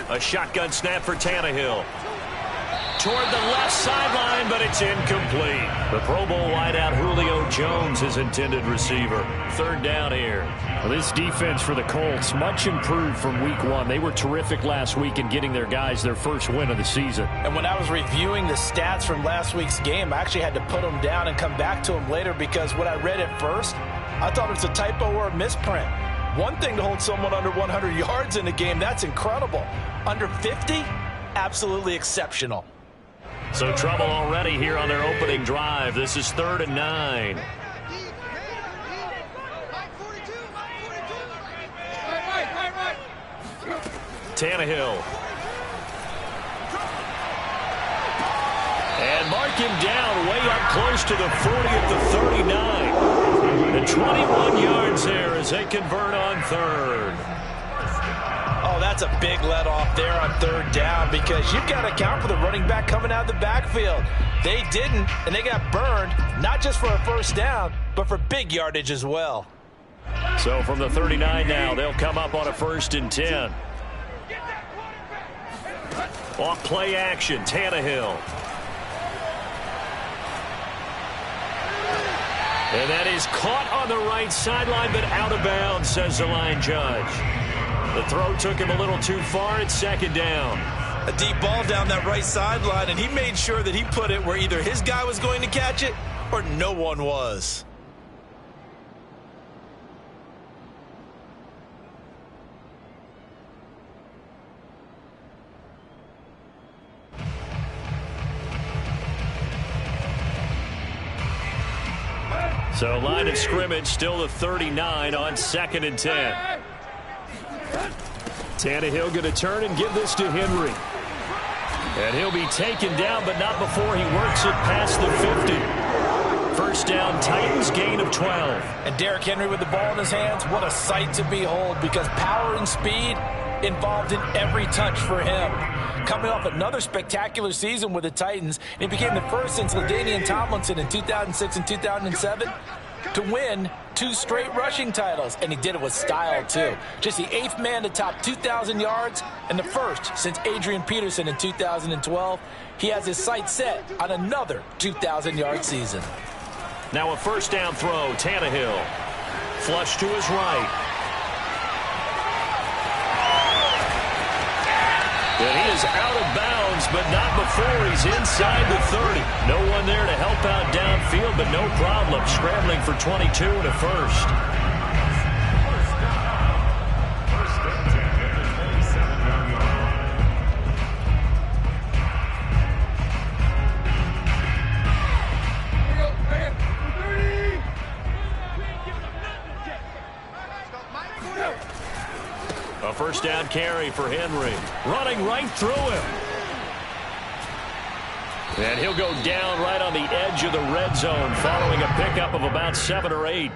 A shotgun snap for Tannehill. Toward the left sideline, but it's incomplete. The Pro Bowl wideout Julio Jones is intended receiver. Third down here. Well, this defense for the Colts, much improved from week one. They were terrific last week in getting their guys their first win of the season. And when I was reviewing the stats from last week's game, I actually had to put them down and come back to them later because when I read it first, I thought it was a typo or a misprint. One thing to hold someone under 100 yards in a game, that's incredible. Under 50, absolutely exceptional. So trouble already here on their opening drive. This is 3rd and 9. Tannehill. And mark him down way up close to the 40 at the 39. And 21 yards there as they convert on third. Oh, that's a big let off there on 3rd down because you've got to account for the running back coming out of the backfield. They didn't, and they got burned, not just for a first down, but for big yardage as well. So from the 39 now, they'll come up on a 1st and 10. Off play action, Tannehill. And that is caught on the right sideline, but out of bounds, says the line judge. The throw took him a little too far. It's 2nd down. A deep ball down that right sideline, and he made sure that he put it where either his guy was going to catch it or no one was. So line of scrimmage still the 39 on 2nd and 10. Tannehill going to turn and give this to Henry. And he'll be taken down, but not before he works it past the 50. 1st down, Titans, gain of 12. And Derrick Henry with the ball in his hands, what a sight to behold because power and speed involved in every touch for him. Coming off another spectacular season with the Titans, and he became the first since LaDainian Tomlinson in 2006 and 2007 to win 2 straight rushing titles, and he did it with style too. Just the 8th man to top 2,000 yards and the first since Adrian Peterson in 2012. He has his sights set on another 2,000-yard season. Now a 1st down throw, Tannehill. Flush to his right. And he is out of bounds, but not before he's inside the 30. No one there to help out downfield, but no problem. Scrambling for 22 and a first. A 1st down carry for Henry. Running right through him. And he'll go down right on the edge of the red zone following a pickup of about 7 or 8.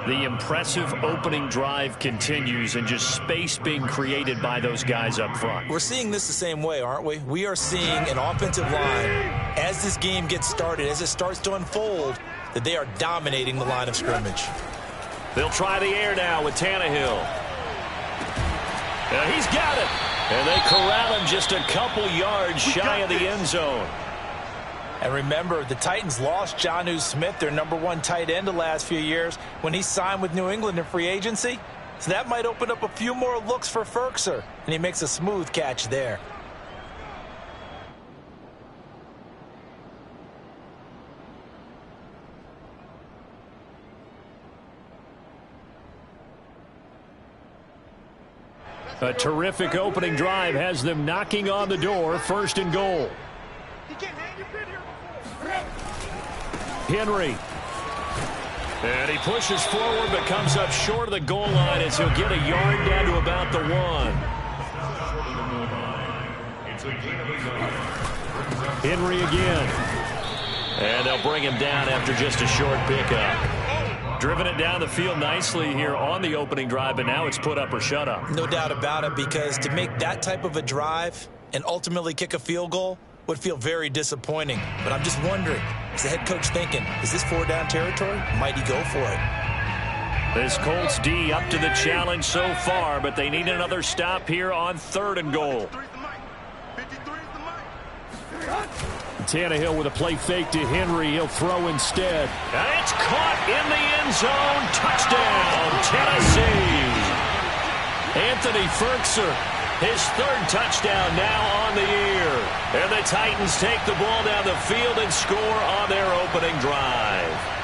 The impressive opening drive continues and just space being created by those guys up front. We're seeing this the same way, aren't we? We are seeing an offensive line, as this game gets started, as it starts to unfold, that they are dominating the line of scrimmage. They'll try the air now with Tannehill. And he's got it. And they corral him just a couple yards shy of the end zone. And remember, the Titans lost Jonnu Smith, their #1 tight end the last few years, when he signed with New England in free agency. So that might open up a few more looks for Ferkser. And he makes a smooth catch there. A terrific opening drive has them knocking on the door. 1st and goal. Henry. And he pushes forward but comes up short of the goal line as he'll get a yard down to about the 1. Henry again. And they'll bring him down after just a short pickup. Driven it down the field nicely here on the opening drive, but now it's put up or shut up. No doubt about it, because to make that type of a drive and ultimately kick a field goal would feel very disappointing. But I'm just wondering, is the head coach thinking, is this 4-down territory? Might he go for it? This Colts D up to the challenge so far, but they need another stop here on 3rd and goal. Tannehill with a play fake to Henry. He'll throw instead. And it's caught in the end zone. Touchdown, Tennessee. Anthony Ferkser, his 3rd touchdown now on the year. And the Titans take the ball down the field and score on their opening drive.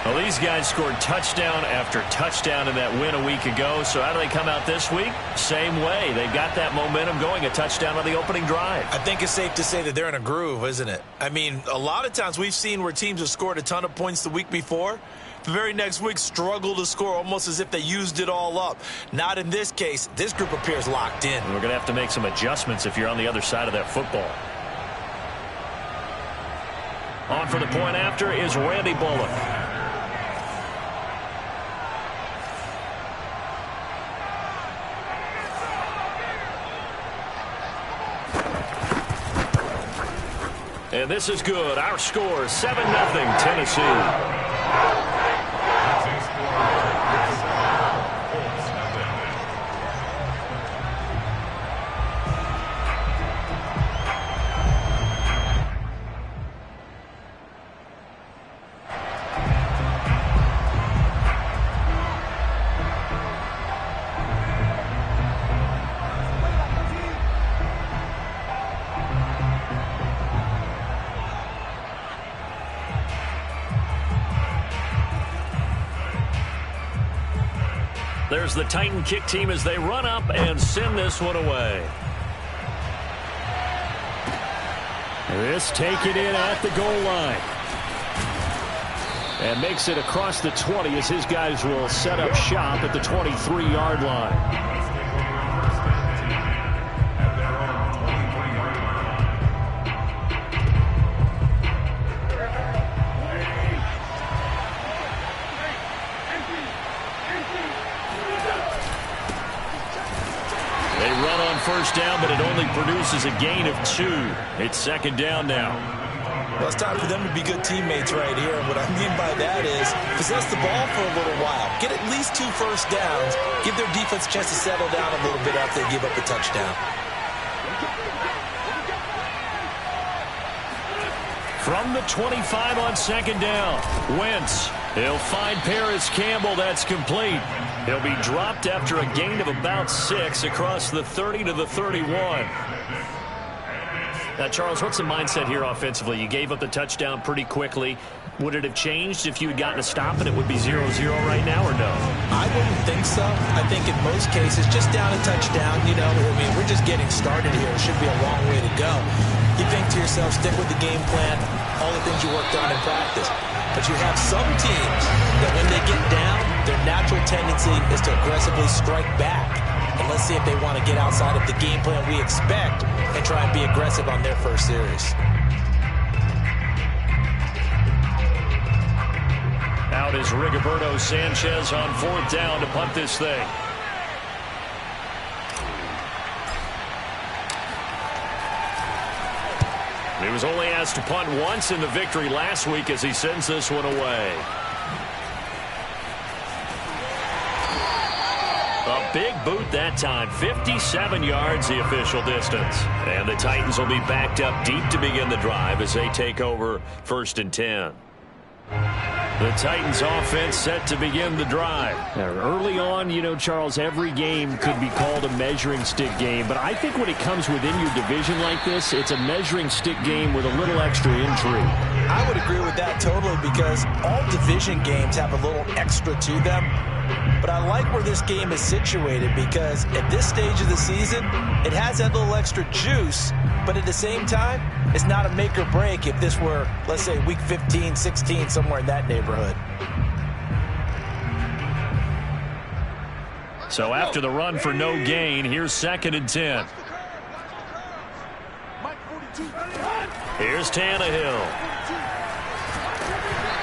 Well, these guys scored touchdown after touchdown in that win a week ago. So how do they come out this week? Same way. They've got that momentum going, a touchdown on the opening drive. I think it's safe to say that they're in a groove, isn't it? I mean, a lot of times we've seen where teams have scored a ton of points the week before. The very next week struggle to score almost as if they used it all up. Not in this case. This group appears locked in. We're going to have to make some adjustments if you're on the other side of that football. On for the point after is Randy Bullock. And this is good. Our score, 7-0, Tennessee. There's the Titan kick team as they run up and send this one away. This taken in at the goal line. And makes it across the 20 as his guys will set up shop at the 23-yard line. First down, but it only produces a gain of 2. It's 2nd down now. Well, it's time for them to be good teammates right here. And what I mean by that is possess the ball for a little while. Get at least 2 first downs. Give their defense a chance to settle down a little bit after they give up a touchdown. From the 25 on 2nd down, Wentz. He'll find Paris Campbell. That's complete. He'll be dropped after a gain of about 6 across the 30 to the 31. Now, Charles, what's the mindset here offensively? You gave up the touchdown pretty quickly. Would it have changed if you had gotten a stop and it would be 0-0 right now, or no? I wouldn't think so. I think in most cases, just down a touchdown, you know, I mean, we're just getting started here. It should be a long way to go. You think to yourself, stick with the game plan, all the things you worked on in practice. But you have some teams that when they get down, their natural tendency is to aggressively strike back. And let's see if they want to get outside of the game plan we expect and try and be aggressive on their first series. Out is Rigoberto Sanchez on 4th down to punt this thing. He was only asked to punt once in the victory last week as he sends this one away. A big boot that time. 57 yards the official distance. And the Titans will be backed up deep to begin the drive as they take over 1st and 10. The Titans offense set to begin the drive. Now, early on, you know, Charles, every game could be called a measuring stick game. But I think when it comes within your division like this, it's a measuring stick game with a little extra intrigue. I would agree with that totally because all division games have a little extra to them. But I like where this game is situated because at this stage of the season, it has that little extra juice. But at the same time, it's not a make or break if this were, let's say, week 15, 16, somewhere in that neighborhood. So after the run for no gain, here's 2nd and 10. Here's Tannehill.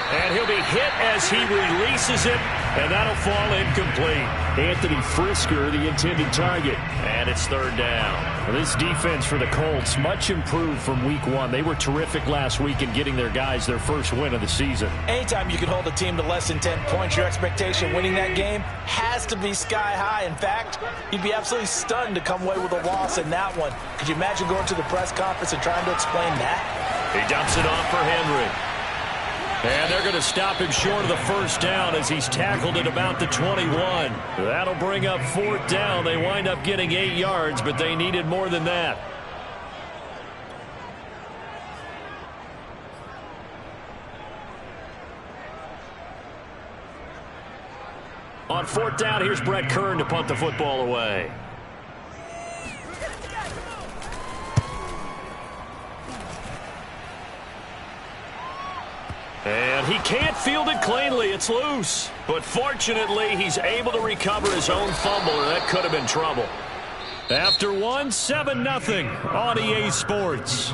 And he'll be hit as he releases it, and that'll fall incomplete. Anthony Frisker, the intended target. And it's third down. This defense for the Colts, much improved from week one. They were terrific last week in getting their guys their first win of the season. Anytime you can hold a team to less than 10 points, your expectation winning that game has to be sky high. In fact, you'd be absolutely stunned to come away with a loss in that one. Could you imagine going to the press conference and trying to explain that? He dumps it off for Henry. And they're going to stop him short of the first down as he's tackled at about the 21. That'll bring up fourth down. They wind up getting 8 yards, but they needed more than that. On fourth down, here's Brett Kern to punt the football away. And he can't field it cleanly. It's loose. But fortunately, he's able to recover his own fumble, or that could have been trouble. After one, 7-0 on EA Sports.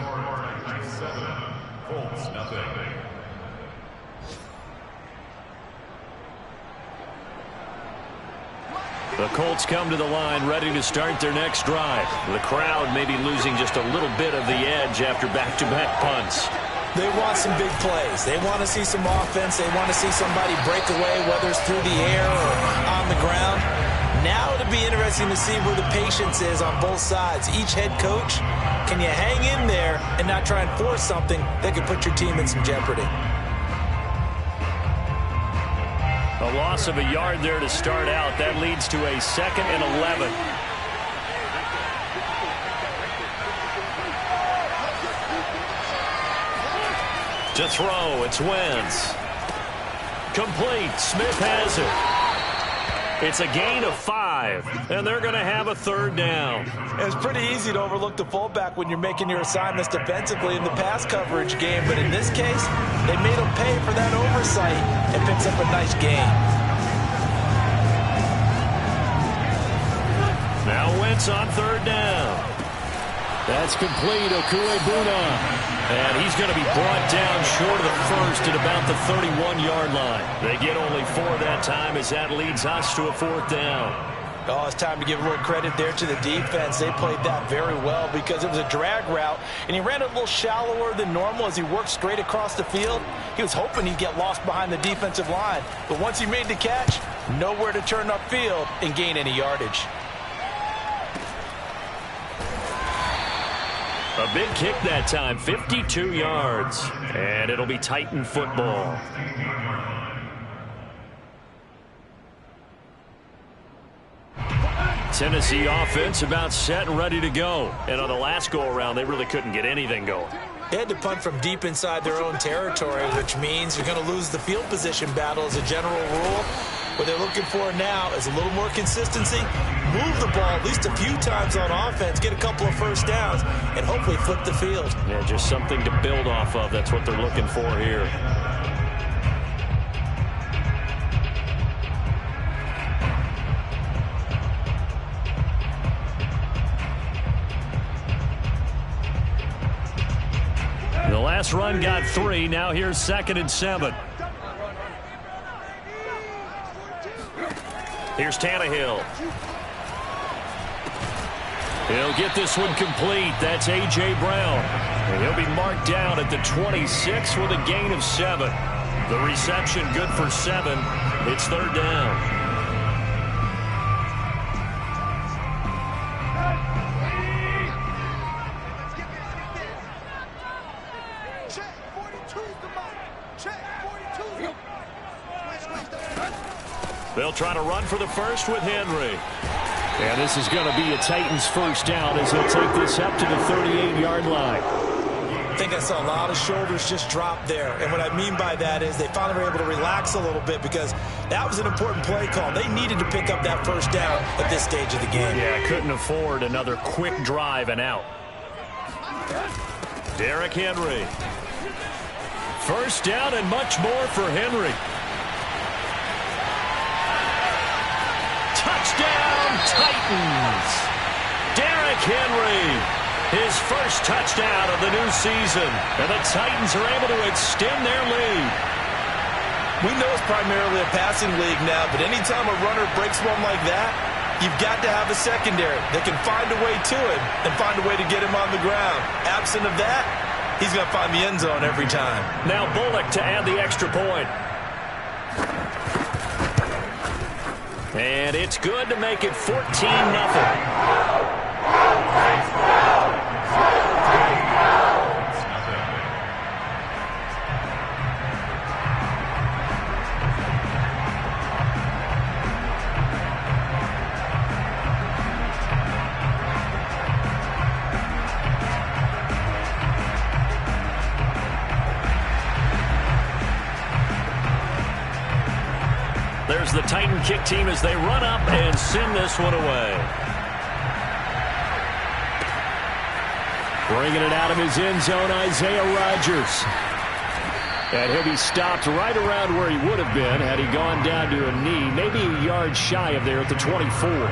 The Colts come to the line ready to start their next drive. The crowd may be losing just a little bit of the edge after back-to-back punts. They want some big plays. They want to see some offense. They want to see somebody break away, whether it's through the air or on the ground. Now it'll be interesting to see where the patience is on both sides. Each head coach, can you hang in there and not try and force something that could put your team in some jeopardy? A loss of a yard there to start out. That leads to a 2nd and 11. To throw, it's Wentz. Complete. Smith has it. It's a gain of 5, and they're going to have a third down. It's pretty easy to overlook the fullback when you're making your assignments defensively in the pass coverage game, but in this case, they made him pay for that oversight and picks up a nice gain. Now Wentz on third down. That's complete. Okuebuna. And he's going to be brought down short of the first at about the 31-yard line. They get only 4 that time as that leads us to a fourth down. Oh, it's time to give a little credit there to the defense. They played that very well because it was a drag route, and he ran it a little shallower than normal as he worked straight across the field. He was hoping he'd get lost behind the defensive line, but once he made the catch, nowhere to turn upfield and gain any yardage. A big kick that time, 52 yards. And it'll be Titan football. Tennessee offense about set and ready to go. And on the last go-around, they really couldn't get anything going. They had to punt from deep inside their own territory, which means you're going to lose the field position battle as a general rule. What they're looking for now is a little more consistency, move the ball at least a few times on offense, get a couple of first downs, and hopefully flip the field. Yeah, just something to build off of. That's what they're looking for here. The last run got 3. Now here's 2nd and 7. Here's Tannehill. He'll get this one complete. That's A.J. Brown. And he'll be marked down at the 26 with a gain of 7. The reception good for 7. It's third down. They'll try to run for the first with Henry. And this is going to be a Titans first down as he'll take this up to the 38-yard line. I think I saw a lot of shoulders just drop there. And what I mean by that is they finally were able to relax a little bit because that was an important play call. They needed to pick up that first down at this stage of the game. Yeah, couldn't afford another quick drive and out. Derrick Henry. First down and much more for Henry. Touchdown, Titans! Derrick Henry, his first touchdown of the new season. And the Titans are able to extend their lead. We know it's primarily a passing league now, but anytime a runner breaks one like that, you've got to have a secondary that can find a way to him and find a way to get him on the ground. Absent of that, he's going to find the end zone every time. Now Bullock to add the extra point. And it's good to make it 14-0. There's the Titan kick team as they run up and send this one away. Bringing it out of his end zone, Isaiah Rodgers. And he'll be stopped right around where he would have been had he gone down to a knee, maybe a yard shy of there at the 24.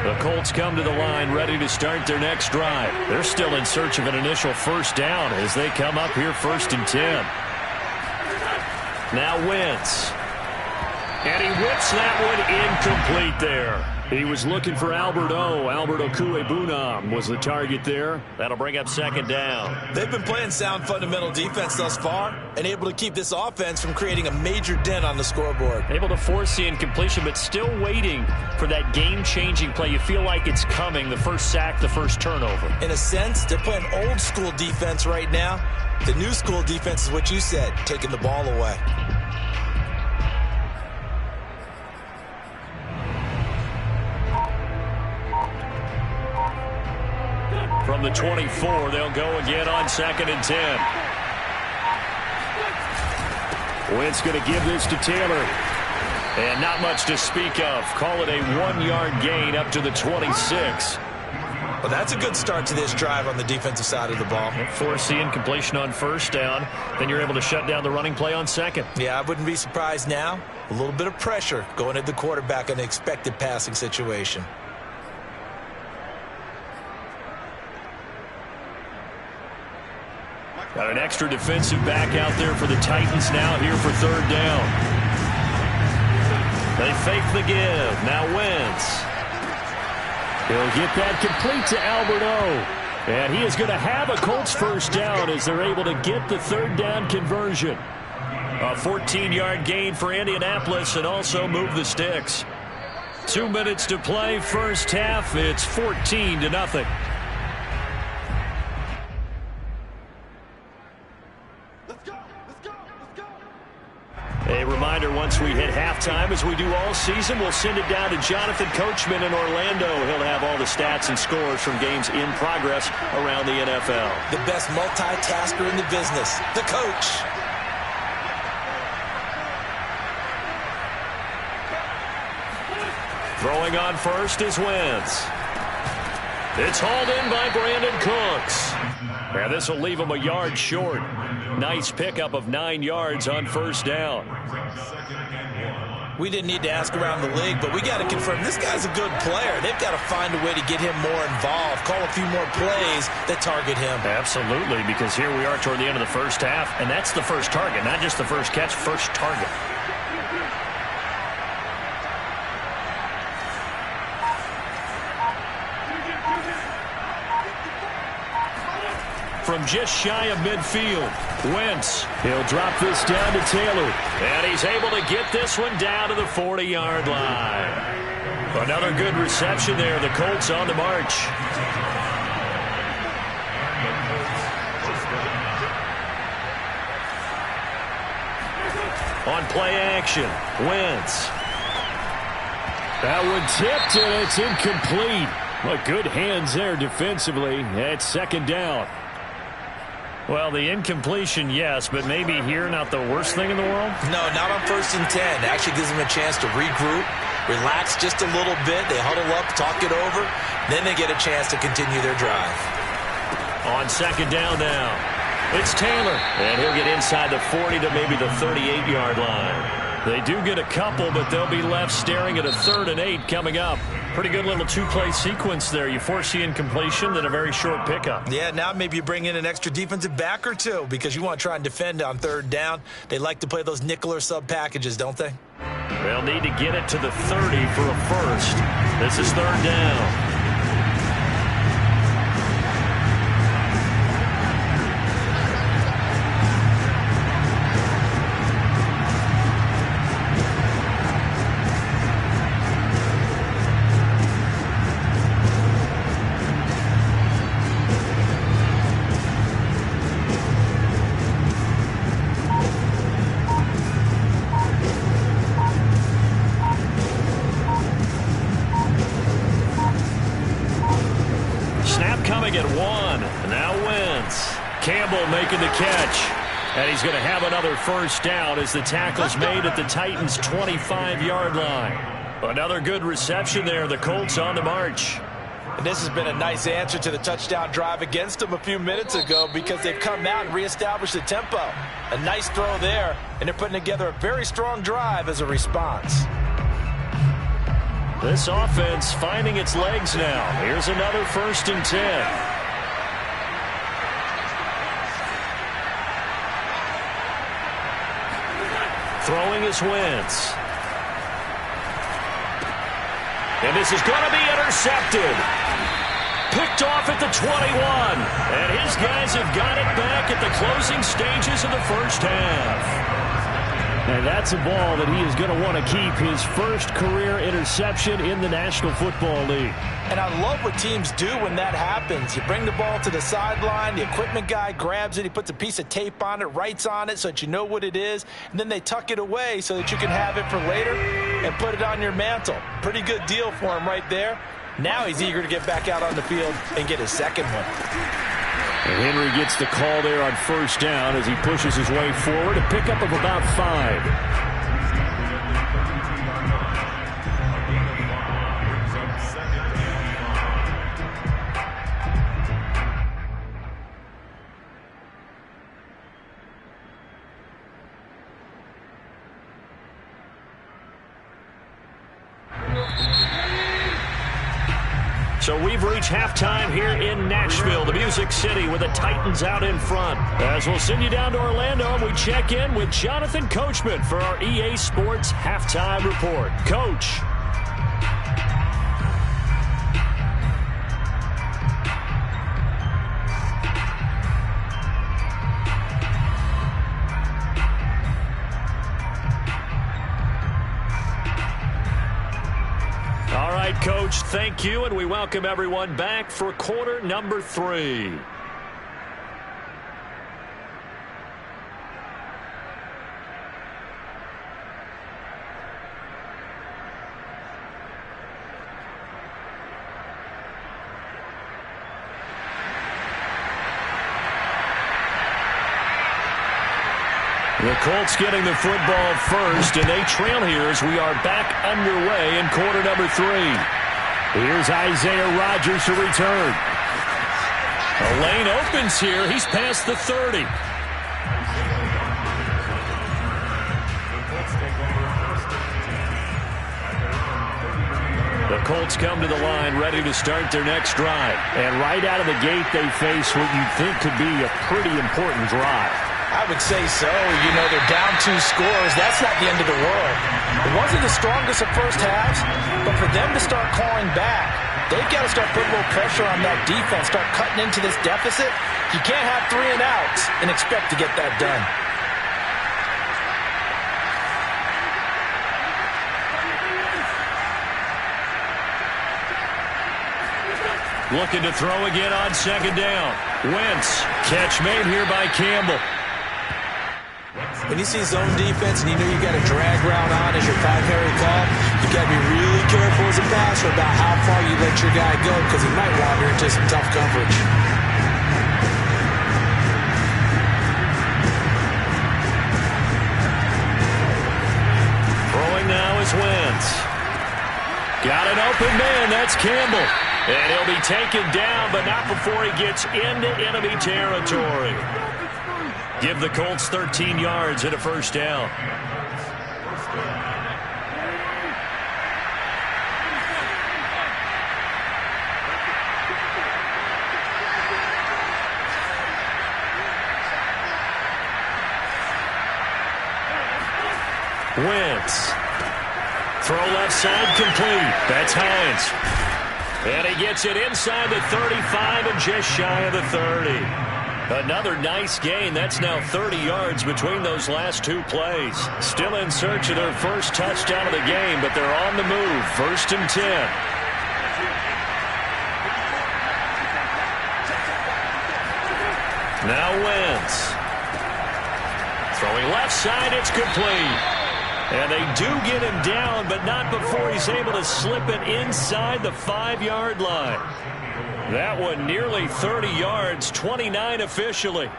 The Colts come to the line ready to start their next drive. They're still in search of an initial first down as they come up here 1st and 10. Now Wentz. And he whips that one incomplete there. He was looking for Albert Okuebunam was the target there. That'll bring up 2nd down. They've been playing sound fundamental defense thus far and able to keep this offense from creating a major dent on the scoreboard. Able to force the incompletion, but still waiting for that game-changing play. You feel like it's coming, the first sack, the first turnover. In a sense, they're playing old-school defense right now. The new-school defense is what you said, taking the ball away. From the 24, they'll go again on 2nd and 10. Wentz going to give this to Taylor. And not much to speak of. Call it a 1-yard gain up to the 26. Well, that's a good start to this drive on the defensive side of the ball. Force the incompletion on 1st down. Then you're able to shut down the running play on 2nd. Yeah, I wouldn't be surprised now. A little bit of pressure going at the quarterback in an expected passing situation. Got an extra defensive back out there for the Titans now here for 3rd down. They fake the give. Now Wentz. He'll get that complete to Albert O. And he is going to have a Colts first down as they're able to get the 3rd down conversion. A 14-yard gain for Indianapolis and also move the sticks. 2 minutes to play, first half. It's 14-0. A reminder, once we hit halftime, as we do all season, we'll send it down to Jonathan Coachman in Orlando. He'll have all the stats and scores from games in progress around the NFL. The best multitasker in the business, the coach. Throwing on first is Wentz. It's hauled in by Brandon Cooks. And this will leave him a yard short. Nice pickup of 9 yards on 1st down. We didn't need to ask around the league, but we got to confirm this guy's a good player. They've got to find a way to get him more involved, call a few more plays that target him. Absolutely, because here we are toward the end of the first half, and that's the first target, not just the first catch, first target. From just shy of midfield, Wentz. He'll drop this down to Taylor. And he's able to get this one down to the 40-yard line. Another good reception there. The Colts on the march. On play action, Wentz. That one tipped, and it's incomplete. Well, good hands there defensively at 2nd down. Well, the incompletion, yes, but maybe here not the worst thing in the world? No, not on 1st and 10. It actually gives them a chance to regroup, relax just a little bit. They huddle up, talk it over. Then they get a chance to continue their drive. On 2nd down now, it's Taylor. And he'll get inside the 40 to maybe the 38-yard line. They do get a couple, but they'll be left staring at a 3rd and 8 coming up. Pretty good little two-play sequence there. You force the incompletion, then a very short pickup. Yeah, now maybe you bring in an extra defensive back or two because you want to try and defend on third down. They like to play those nickel or sub packages, don't they? They'll need to get it to the 30 for a first. This is third down. Making the catch, and he's going to have another first down as the tackle's made at the Titans' 25-yard line. Another good reception there. The Colts on the march. And this has been a nice answer to the touchdown drive against them a few minutes ago because they've come out and reestablished the tempo. A nice throw there, and they're putting together a very strong drive as a response. This offense finding its legs now. Here's another 1st and 10. Throwing is Wentz. And this is going to be intercepted. Picked off at the 21. And his guys have got it back at the closing stages of the first half. And that's a ball that he is going to want to keep, his first career interception in the National Football League. And I love what teams do when that happens. You bring the ball to the sideline, the equipment guy grabs it, he puts a piece of tape on it, writes on it so that you know what it is, and then they tuck it away so that you can have it for later and put it on your mantle. Pretty good deal for him right there. Now he's eager to get back out on the field and get his second one. And Henry gets the call there on first down as he pushes his way forward, a pickup of about 5. So we've reached halftime here in Nashville, the Music City, with the Titans out in front. As we'll send you down to Orlando, and we check in with Jonathan Coachman for our EA Sports Halftime Report. Coach. Coach, thank you, and we welcome everyone back for quarter number 3. The Colts getting the football first, and they trail here as we are back underway in quarter number 3. Here's Isaiah Rodgers to return. A lane opens here. He's past the 30. The Colts come to the line ready to start their next drive. And right out of the gate, they face what you'd think could be a pretty important drive. I would say so. You know, they're down 2 scores. That's not the end of the world. It wasn't the strongest of first halves, but for them to start clawing back, they've got to start putting a little pressure on that defense, start cutting into this deficit. You can't have 3 and outs and expect to get that done. Looking to throw again on second down. Wentz, catch made here by Campbell. When you see zone defense and you know you got a drag route on as your primary call, you got to be really careful as a passer about how far you let your guy go because he might wander into some tough coverage. Throwing now is Wentz. Got an open man. That's Campbell. And he'll be taken down, but not before he gets into enemy territory. Give the Colts 13 yards and a first down. Wentz. Throw left side complete. That's Hines. And he gets it inside the 35 and just shy of the 30. Another nice gain. That's now 30 yards between those last two plays. Still in search of their first touchdown of the game, but they're on the move. 1st and 10. Now Wentz. Throwing left side, it's complete. And they do get him down, but not before he's able to slip it inside the 5-yard line. That one nearly 30 yards, 29 officially.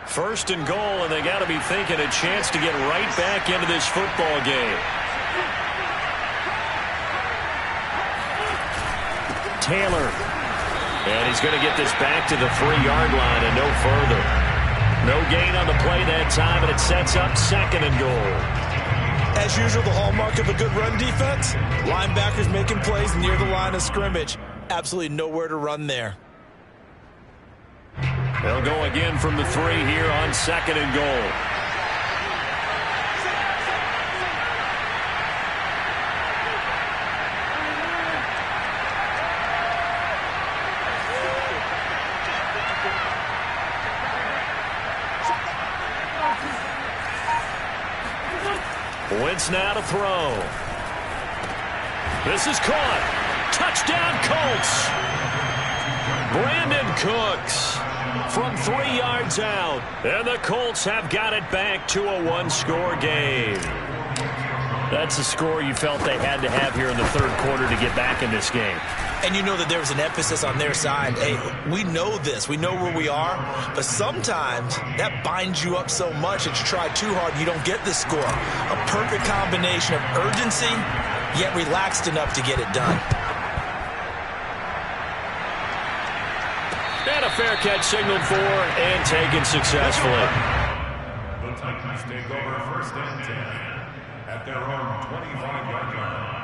First and goal, and they got to be thinking a chance to get right back into this football game. Taylor. And he's going to get this back to the 3-yard line and no further. No gain on the play that time, and it sets up 2nd and goal. As usual, the hallmark of a good run defense, linebackers making plays near the line of scrimmage. Absolutely nowhere to run there. They'll go again from the 3 here on 2nd and goal. Wentz now to throw. This is caught. Touchdown Colts. Brandon Cooks from 3 yards out. And the Colts have got it back to a 1-score game. That's a score you felt they had to have here in the 3rd quarter to get back in this game. And you know that there was an emphasis on their side. Hey, we know this. We know where we are. But sometimes that binds you up so much that you try too hard, you don't get the score. A perfect combination of urgency, yet relaxed enough to get it done. And a fair catch signaled for and taken successfully. The Titans take over 1st and 10 at their own 25-yard line.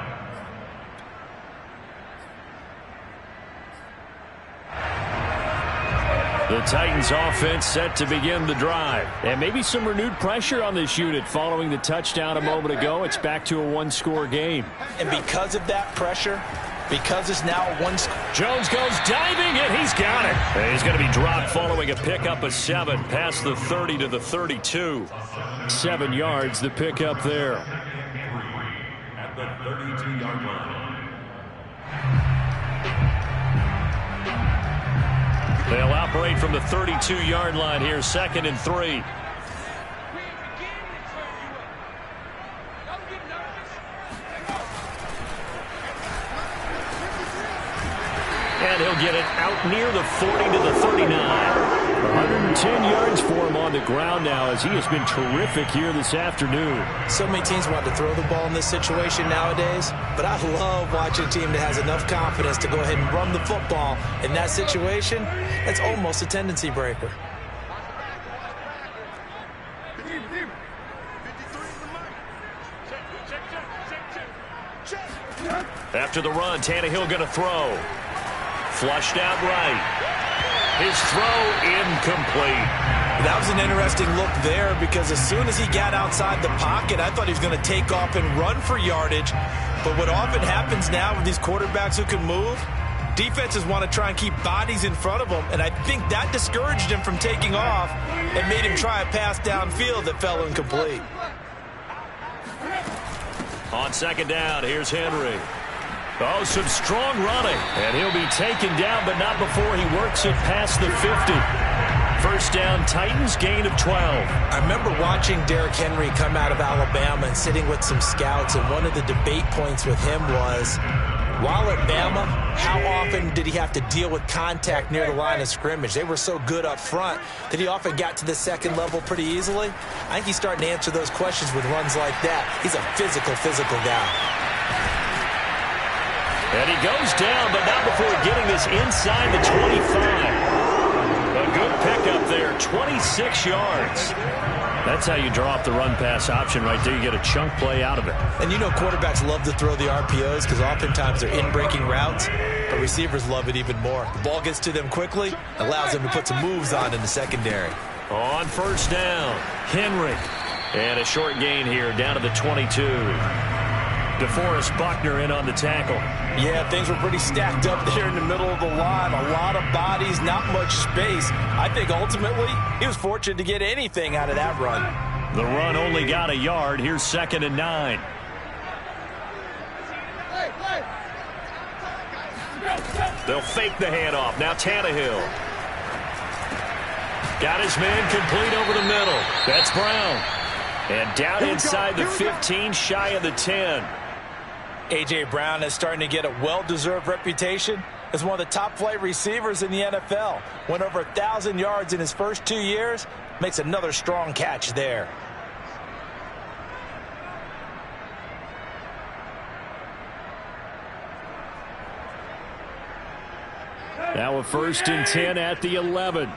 The Titans offense set to begin the drive. And maybe some renewed pressure on this unit following the touchdown a moment ago. It's back to a 1-score game. And because of that pressure, because it's now a 1-score. Jones goes diving, and he's got it. And he's going to be dropped following a pickup of 7 past the 30 to the 32. 7 yards, the pickup there. At the 32-yard line. They'll operate from the 32-yard line here, 2nd and 3. And he'll get it out near the 40 to the 39. 110 yards for him on the ground now as he has been terrific here this afternoon. So many teams want to throw the ball in this situation nowadays, but I love watching a team that has enough confidence to go ahead and run the football. In that situation, that's almost a tendency breaker. After the run, Tannehill going to throw. Flushed out right. His throw incomplete. That was an interesting look there because as soon as he got outside the pocket, I thought he was going to take off and run for yardage. But what often happens now with these quarterbacks who can move, defenses want to try and keep bodies in front of them. And I think that discouraged him from taking off and made him try a pass downfield that fell incomplete. On 2nd down, here's Henry. Oh, some strong running. And he'll be taken down, but not before he works it past the 50. 1st down, Titans, gain of 12. I remember watching Derrick Henry come out of Alabama and sitting with some scouts, and one of the debate points with him was, while at Bama, how often did he have to deal with contact near the line of scrimmage? They were so good up front that he often got to the 2nd level pretty easily. I think he's starting to answer those questions with runs like that. He's a physical guy. And he goes down, but not before getting this inside the 25. A good pickup there, 26 yards. That's how you draw up the run-pass option right there. You get a chunk play out of it. And you know quarterbacks love to throw the RPOs because oftentimes they're in-breaking routes, but receivers love it even more. The ball gets to them quickly, allows them to put some moves on in the secondary. On first down, Henry. And a short gain here down to the 22. DeForest Buckner in on the tackle. Yeah, things were pretty stacked up there in the middle of the line. A lot of bodies, not much space. I think ultimately he was fortunate to get anything out of that run. The run only got a yard. Here's 2nd and 9. They'll fake the handoff. Now Tannehill. Got his man complete over the middle. That's Brown. And down inside the 15, shy of the 10. A.J. Brown is starting to get a well-deserved reputation as one of the top-flight receivers in the NFL. Went over 1,000 yards in his first 2 years. Makes another strong catch there. Now a 1st and 10 at the 11.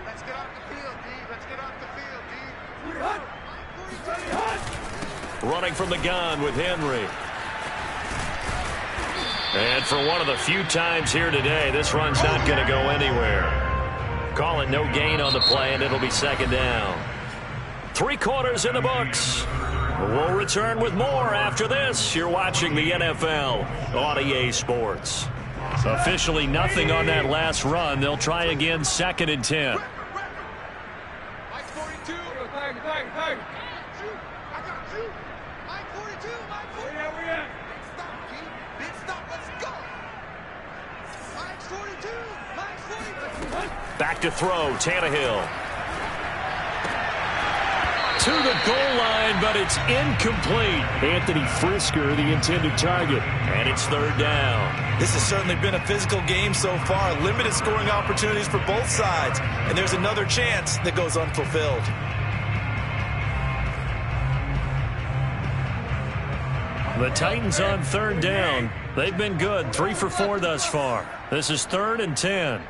Let's get off the field, D. Let's get off the field, D. Running from the gun with Henry. And for one of the few times here today, this run's not going to go anywhere. Call it no gain on the play, and it'll be 2nd down. 3 quarters in the books. We'll return with more after this. You're watching the NFL on EA Sports. Officially nothing on that last run. They'll try again, 2nd and 10. Back to throw, Tannehill. To the goal line, but it's incomplete. Anthony Frisker, the intended target. And it's 3rd down. This has certainly been a physical game so far. Limited scoring opportunities for both sides. And there's another chance that goes unfulfilled. The Titans on 3rd down. They've been good, 3 for 4 thus far. This is 3rd and 10.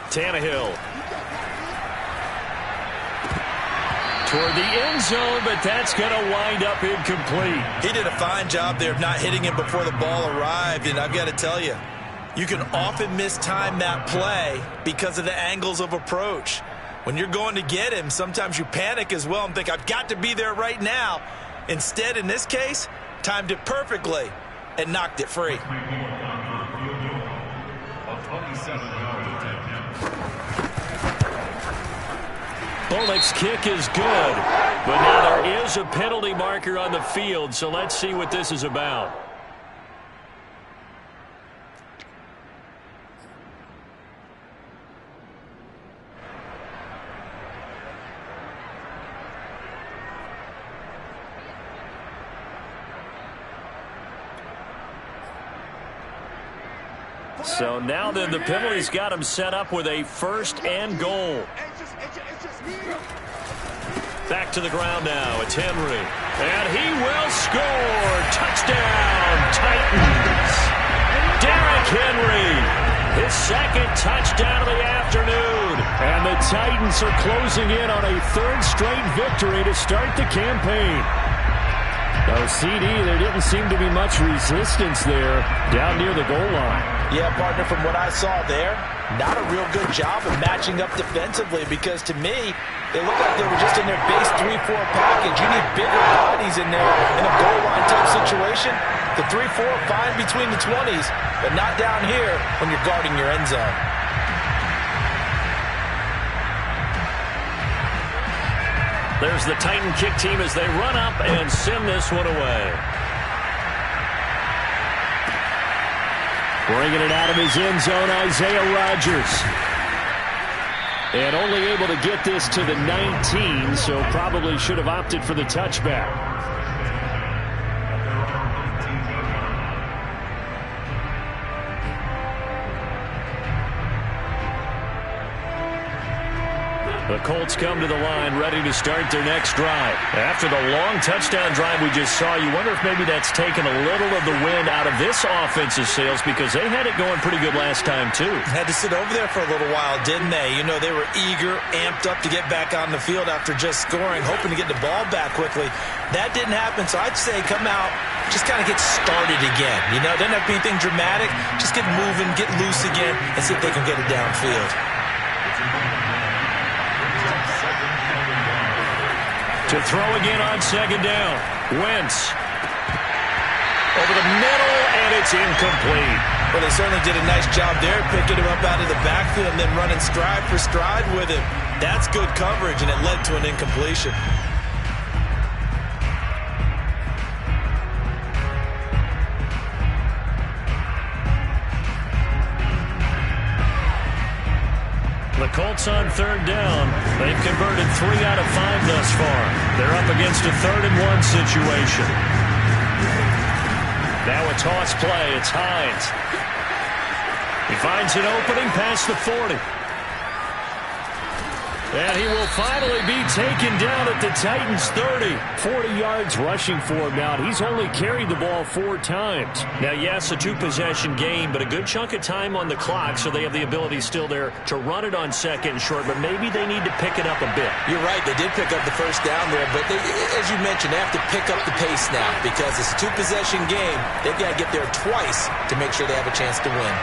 Tannehill. Toward the end zone, but that's going to wind up incomplete. He did a fine job there of not hitting him before the ball arrived, and I've got to tell you, you can often mistime that play because of the angles of approach. When you're going to get him, sometimes you panic as well and think, I've got to be there right now. Instead, in this case, timed it perfectly and knocked it free. Bullock's kick is good, but now there is a penalty marker on the field, so let's see what this is about. So now then the penalty's got him set up with a 1st and goal. Back to the ground now. It's Henry. And he will score. Touchdown, Titans. Derrick Henry. His 2nd touchdown of the afternoon. And the Titans are closing in on a 3rd straight victory to start the campaign. Oh, CD, there didn't seem to be much resistance there down near the goal line. Yeah, partner, from what I saw there, not a real good job of matching up defensively because to me, it looked like they were just in their base 3-4 package. You need bigger bodies in there in a goal line type situation. The 3-4 fine between the 20s, but not down here when you're guarding your end zone. There's the Titan kick team as they run up and send this one away. Bringing it out of his end zone, Isaiah Rodgers. And only able to get this to the 19, so probably should have opted for the touchback. The Colts come to the line ready to start their next drive. After the long touchdown drive we just saw, you wonder if maybe that's taken a little of the wind out of this offense's sails because they had it going pretty good last time too. Had to sit over there for a little while, didn't they? You know, they were eager, amped up to get back on the field after just scoring, hoping to get the ball back quickly. That didn't happen, so I'd say come out, just kind of get started again. You know, doesn't have to be anything dramatic. Just get moving, get loose again, and see if they can get it downfield. To throw again on second down. Wentz. Over the middle, and it's incomplete. Well, they certainly did a nice job there, picking him up out of the backfield and then running stride for stride with him. That's good coverage, and it led to an incompletion. The Colts on third down. They've converted 3 out of 5 thus far. They're up against a 3rd-and-1 situation. Now a toss play. It's Hines. He finds an opening past the 40. And he will finally be taken down at the Titans' 30. 40 yards rushing for him now. He's only carried the ball 4 times. Now, yes, a 2-possession game, but a good chunk of time on the clock, so they have the ability still there to run it on second and short, but maybe they need to pick it up a bit. You're right. They did pick up the first down there, but as you mentioned, they have to pick up the pace now because it's a 2-possession game. They've got to get there twice to make sure they have a chance to win.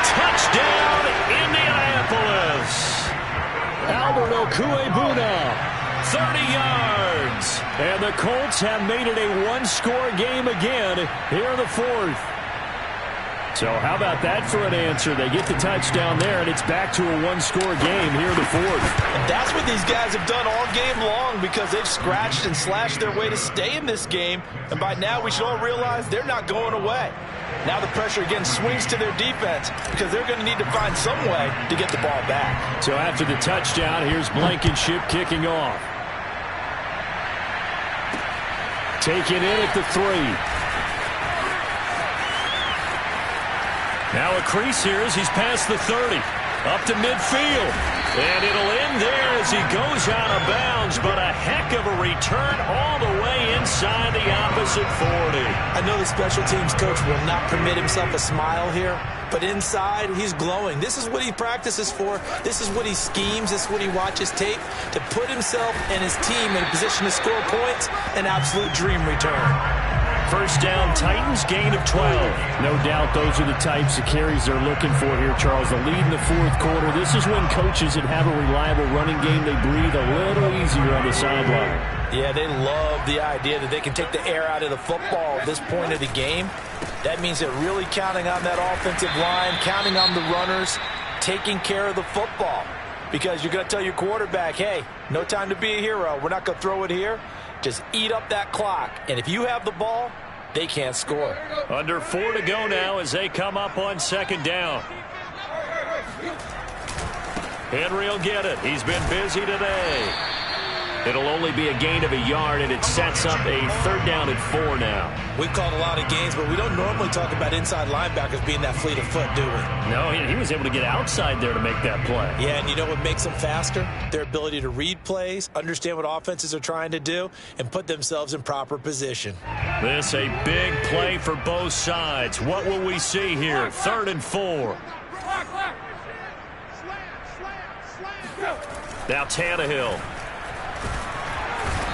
Touchdown, Indianapolis! Albert Okuebuna, 30 yards. And the Colts have made it a 1-score game again here in the 4th. So how about that for an answer? They get the touchdown there, and it's back to a 1-score game here in the 4th. And that's what these guys have done all game long because they've scratched and slashed their way to stay in this game. And by now we should all realize they're not going away. Now the pressure again swings to their defense because they're going to need to find some way to get the ball back. So after the touchdown, here's Blankenship kicking off. Taken in at the 3. Now a crease here as he's past the 30. Up to midfield. And it'll end there as he goes out of bounds, but a heck of a return all the way inside the opposite 40. I know the special teams coach will not permit himself a smile here, but inside he's glowing. This is what he practices for. This is what he schemes. This is what he watches tape to put himself and his team in a position to score points. An absolute dream return. First down, Titans, gain of 12. No doubt those are the types of carries they're looking for here, Charles. The lead in the 4th quarter. This is when coaches that have a reliable running game, they breathe a little easier on the sideline. Yeah, they love the idea that they can take the air out of the football at this point of the game. That means they're really counting on that offensive line, counting on the runners, taking care of the football. Because you're going to tell your quarterback, hey, no time to be a hero. We're not going to throw it here. Just eat up that clock. And if you have the ball, they can't score. Under 4 to go now as they come up on second down. Henry will get it. He's been busy today. It'll only be a gain of a yard, and it sets up a 3rd down and 4 now. We've called a lot of games, but we don't normally talk about inside linebackers being that fleet of foot, do we? No, he was able to get outside there to make that play. Yeah, and you know what makes them faster? Their ability to read plays, understand what offenses are trying to do, and put themselves in proper position. This a big play for both sides. What will we see here? 3rd and 4. Now Tannehill.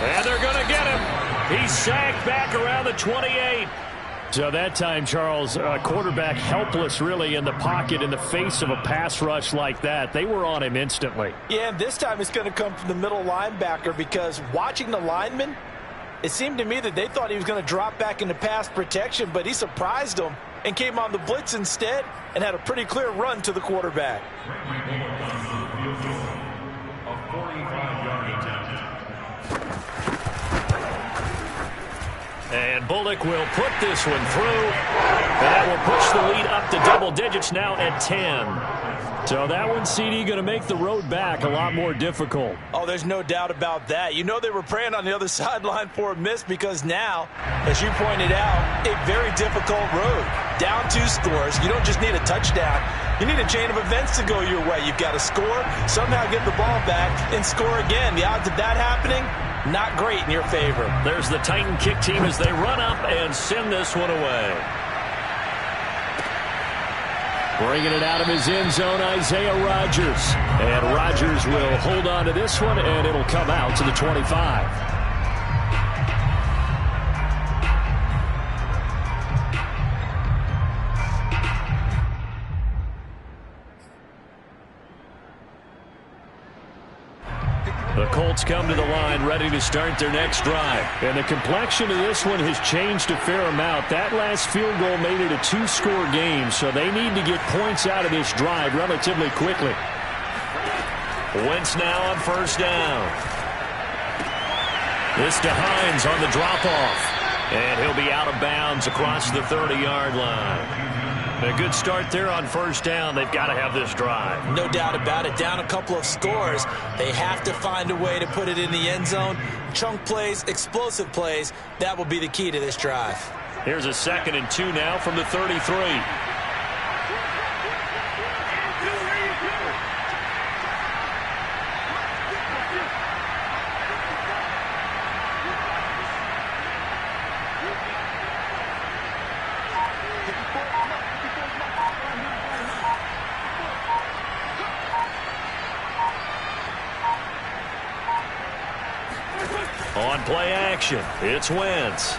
And they're going to get him. He's sacked back around the 28. So that time, Charles, quarterback helpless really in the pocket in the face of a pass rush like that. They were on him instantly. Yeah, and this time it's going to come from the middle linebacker because watching the lineman, it seemed to me that they thought he was going to drop back into pass protection, but he surprised them and came on the blitz instead and had a pretty clear run to the quarterback. And Bullock will put this one through. And that will push the lead up to double digits now at 10. So that one, CD, going to make the road back a lot more difficult. Oh, there's no doubt about that. You know they were praying on the other sideline for a miss because now, as you pointed out, a very difficult road. Down 2 scores. You don't just need a touchdown. You need a chain of events to go your way. You've got to score, somehow get the ball back, and score again. The odds of that happening, not great in your favor. There's the Titan kick team as they run up and send this one away. Bringing it out of his end zone, Isaiah Rodgers. And Rodgers will hold on to this one, and it'll come out to the 25. The Colts come to the line ready to start their next drive. And the complexion of this one has changed a fair amount. That last field goal made it a two-score game, so they need to get points out of this drive relatively quickly. Wentz now on first down. This to Hines on the drop-off. And he'll be out of bounds across the 30-yard line. A good start there on first down. They've got to have this drive. No doubt about it. Down a couple of scores. They have to find a way to put it in the end zone. Chunk plays, explosive plays. That will be the key to this drive. Here's a 2nd and 2 now from the 33. On play action, it's Wentz.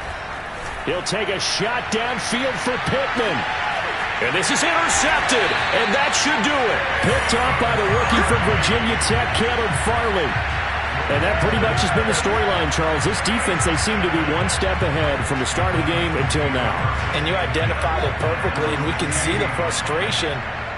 He'll take a shot downfield for Pittman. And this is intercepted, and that should do it. Picked off by the rookie from Virginia Tech, Caleb Farley. And that pretty much has been the storyline, Charles. This defense, they seem to be one step ahead from the start of the game until now. And you identified it perfectly, and we can see the frustration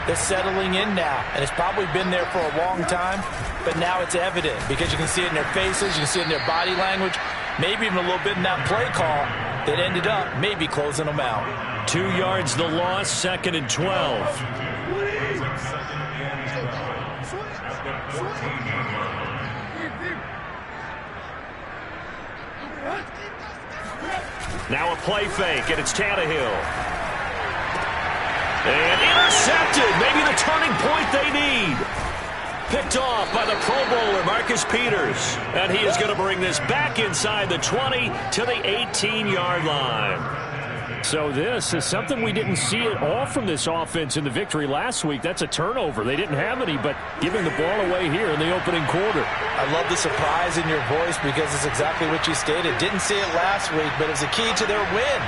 that's settling in now. And it's probably been there for a long time, but now it's evident because you can see it in their faces, you can see it in their body language, maybe even a little bit in that play call that ended up maybe closing them out. 2 yards the loss, 2nd and 12. Now a play fake, and it's Tannehill. And intercepted, maybe the turning point they need. Picked off by the Pro Bowler, Marcus Peters. And he is going to bring this back inside the 20 to the 18-yard line. So this is something we didn't see at all from this offense in the victory last week. That's a turnover. They didn't have any, but giving the ball away here in the opening quarter. I love the surprise in your voice because it's exactly what you stated. Didn't see it last week, but it was a key to their win.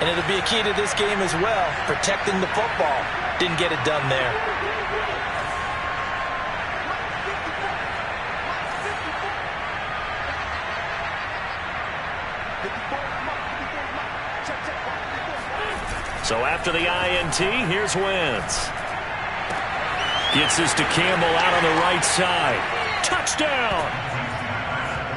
And it'll be a key to this game as well, protecting the football. Didn't get it done there. So after the INT, here's Wentz. Gets this to Campbell out on the right side. Touchdown!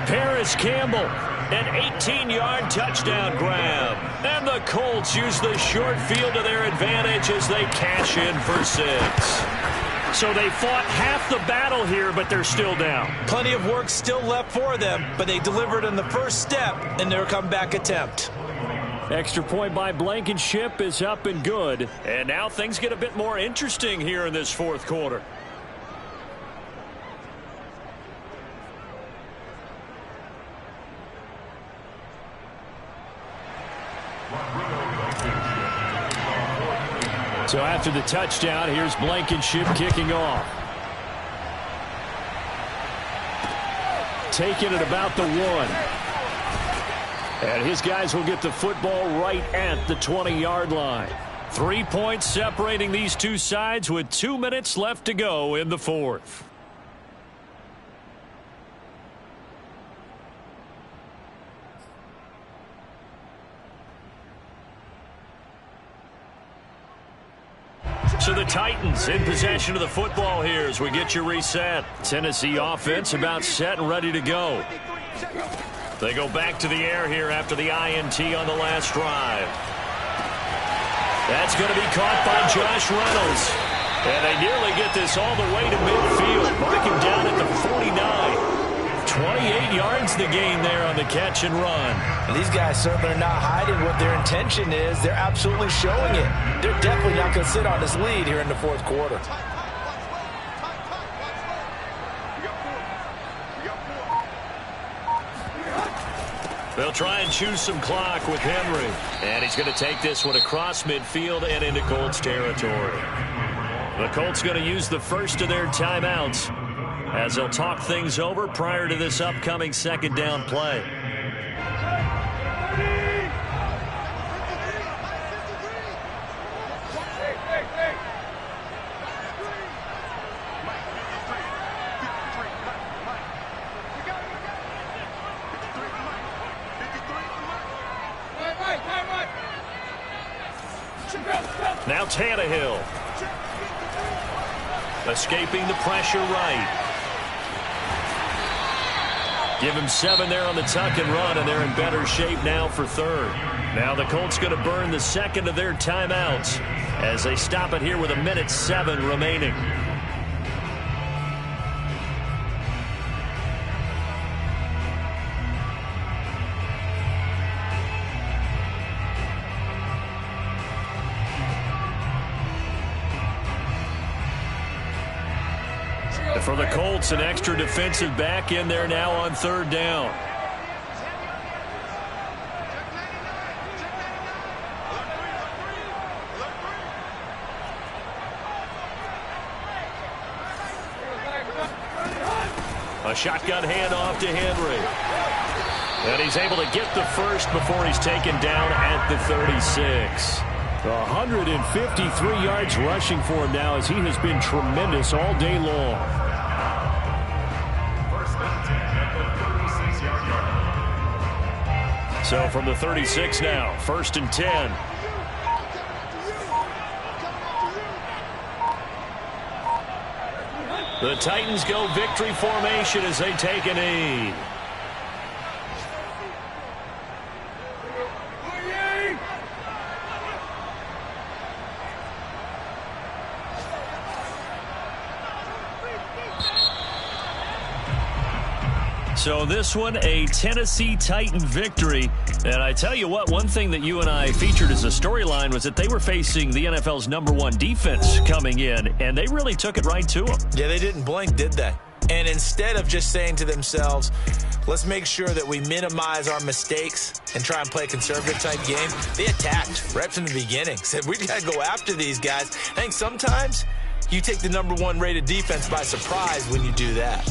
Paris Campbell, an 18-yard touchdown grab. And the Colts use the short field to their advantage as they cash in for 6. So they fought half the battle here, but they're still down. Plenty of work still left for them, but they delivered on the first step in their comeback attempt. Extra point by Blankenship is up and good. And now things get a bit more interesting here in this fourth quarter. So after the touchdown, here's Blankenship kicking off. Taking it about the 1. And his guys will get the football right at the 20-yard line. 3 points separating these two sides with 2 minutes left to go in the fourth. So the Titans in possession of the football here as we get you reset. Tennessee offense about set and ready to go. They go back to the air here after the INT on the last drive. That's going to be caught by Josh Reynolds. And they nearly get this all the way to midfield. Mark him down at the 49. 28 yards to gain there on the catch and run. And these guys certainly are not hiding what their intention is. They're absolutely showing it. They're definitely not going to sit on this lead here in the fourth quarter. They'll try and choose some clock with Henry. And he's going to take this one across midfield and into Colts territory. The Colts going to use the first of their timeouts as they'll talk things over prior to this upcoming second down play. Now Tannehill. Escaping the pressure right. Give him 7 there on the tuck and run, and they're in better shape now for third. Now the Colts going to burn the second of their timeouts as they stop it here with 1:07 remaining. For the Colts, an extra defensive back in there now on third down. A shotgun handoff to Henry. And he's able to get the first before he's taken down at the 36. 153 yards rushing for him now as he has been tremendous all day long. So from the 36 now, 1st and 10. The Titans go victory formation as they take a knee. So this one, a Tennessee Titan victory. And I tell you what, one thing that you and I featured as a storyline was that they were facing the NFL's #1 defense coming in, and they really took it right to them. Yeah, they didn't blink, did they? And instead of just saying to themselves, let's make sure that we minimize our mistakes and try and play a conservative type game, they attacked right from the beginning. Said, we got to go after these guys. I think sometimes you take the #1 rated defense by surprise when you do that.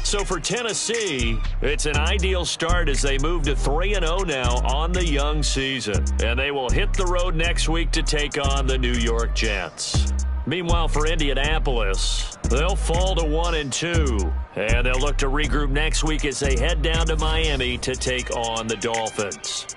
So for Tennessee, it's an ideal start as they move to 3-0 now on the young season. And they will hit the road next week to take on the New York Jets. Meanwhile, for Indianapolis, they'll fall to 1-2. And they'll look to regroup next week as they head down to Miami to take on the Dolphins.